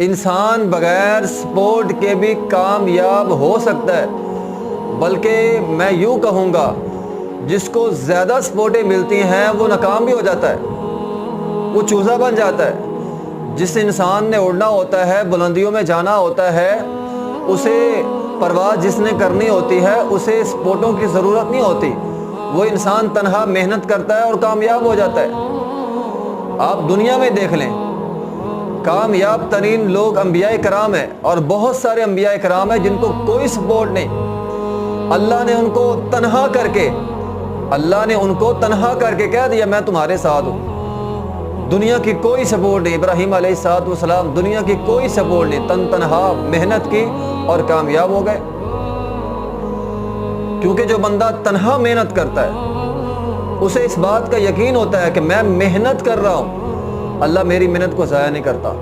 انسان بغیر سپورٹ کے بھی کامیاب ہو سکتا ہے، بلکہ میں یوں کہوں گا جس کو زیادہ سپورٹیں ملتی ہیں وہ ناکام بھی ہو جاتا ہے، وہ چوزا بن جاتا ہے۔ جس انسان نے اڑنا ہوتا ہے، بلندیوں میں جانا ہوتا ہے، اسے پرواز جس نے کرنی ہوتی ہے اسے سپورٹوں کی ضرورت نہیں ہوتی، وہ انسان تنہا محنت کرتا ہے اور کامیاب ہو جاتا ہے۔ آپ دنیا میں دیکھ لیں، کامیاب ترین لوگ انبیاء کرام ہیں، اور بہت سارے انبیاء کرام ہیں جن کو کوئی سپورٹ نہیں، اللہ نے ان کو تنہا کر کے کہہ دیا میں تمہارے ساتھ ہوں۔ دنیا کی کوئی سپورٹ نہیں، ابراہیم علیہ السلام دنیا کی کوئی سپورٹ نہیں، تنہا محنت کی اور کامیاب ہو گئے۔ کیونکہ جو بندہ تنہا محنت کرتا ہے اسے اس بات کا یقین ہوتا ہے کہ میں محنت کر رہا ہوں، اللہ میری محنت کو ضائع نہیں کرتا۔